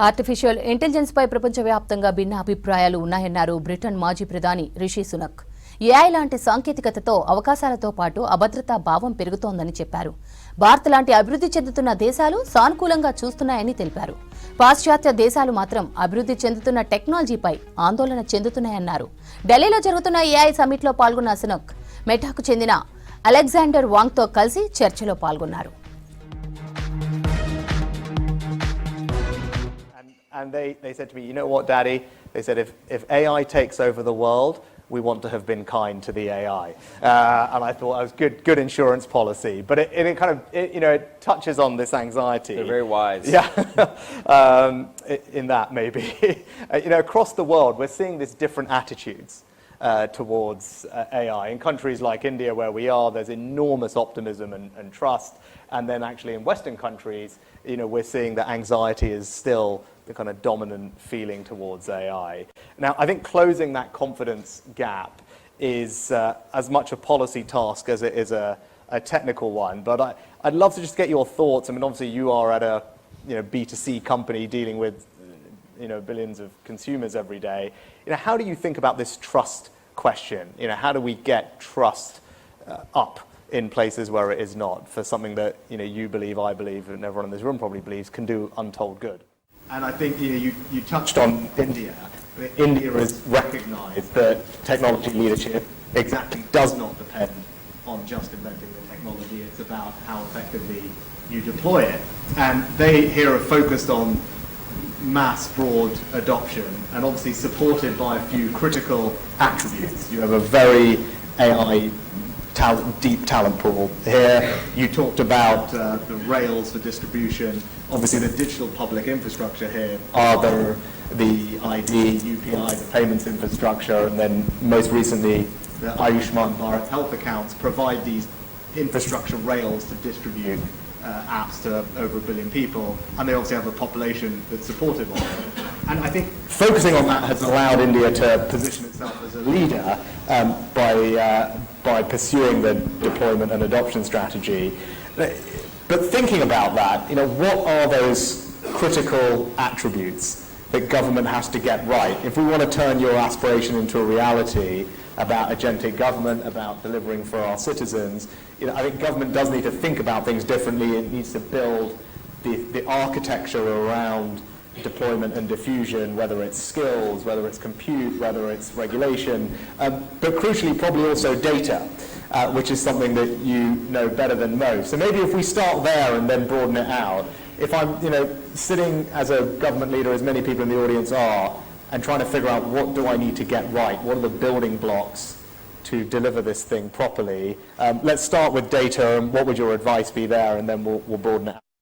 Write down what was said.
Artificial intelligence పై ప్రపంచవ్యాప్తంగా భిన్న అభిప్రాయాలు ఉన్నాయన్నారు బ్రిటన్ మాజీ ప్రధాని రిషి సునక్. ఏఐ లాంటి సాంకేతికతతో అవకాశాలతో పాటు అభద్రతా భావం పెరుగుతోందని చెప్పారు. భారత్ లాంటి అభివృద్ధి చెందుతున్న దేశాలు సానుకూలంగా చూస్తున్నాయని తెలిపారు. పాశ్చాత్య దేశాలు మాత్రం అభివృద్ధి చెందుతున్న టెక్నాలజీపై ఆందోళన చెందుతున్నాయన్నారు. ఢిల్లీలో జరుగుతున్న ఏఐ సమ్మిట్లో పాల్గొన్న సునక్ మెటాకు చెందిన అలెగ్జాండర్ వాంగ్తో కలిసి చర్చలో పాల్గొన్నారు. And they said to me, you know what, Daddy? They said, if AI takes over the world, we want to have been kind to the AI. And I thought that was good insurance policy. But it kind of, it touches on this anxiety. They're very wise. Yeah, in that maybe. Across the world, we're seeing these different attitudes towards AI. In countries like India, where we are, there's enormous optimism and trust. And then actually in Western countries, we're seeing that anxiety is still the kind of dominant feeling towards AI. Now, I think closing that confidence gap is as much a policy task as it is a technical one. But I'd love to just get your thoughts. I mean, obviously you are at a B2C company dealing with billions of consumers every day. How do you think about this trust question? How do we get trust up in places where it is not, for something that you believe, I believe, and everyone in this room probably believes can do untold good? And I think you touched on India. India has recognised that technology leadership exactly does not depend on just inventing the technology. It's about how effectively you deploy it. And they here are focused on mass broad adoption and obviously supported by a few critical attributes. You have a very AI deep talent pool here. You talked about the rails for distribution. Obviously the digital public infrastructure here are the ID, UPI, the payments infrastructure, and then most recently the Ayushman Bharat health accounts provide these infrastructure rails to distribute apps to over 1 billion people, and they obviously have a population that's supportive of it. And I think focusing on that has allowed India to position itself as a leader by pursuing the deployment and adoption strategy. But thinking about that, what are those critical attributes that government has to get right? If we want to turn your aspiration into a reality about agentic government, about delivering for our citizens, I think government does need to think about things differently. It needs to build the architecture around deployment and diffusion, whether it's skills, whether it's compute, whether it's regulation, but crucially probably also data, which is something that you know better than most. So maybe if we start there and then broaden it out, if I'm sitting as a government leader, as many people in the audience are, and trying to figure out what do I need to get right, what are the building blocks to deliver this thing properly. Let's start with data, and what would your advice be there, and then we'll broaden it out.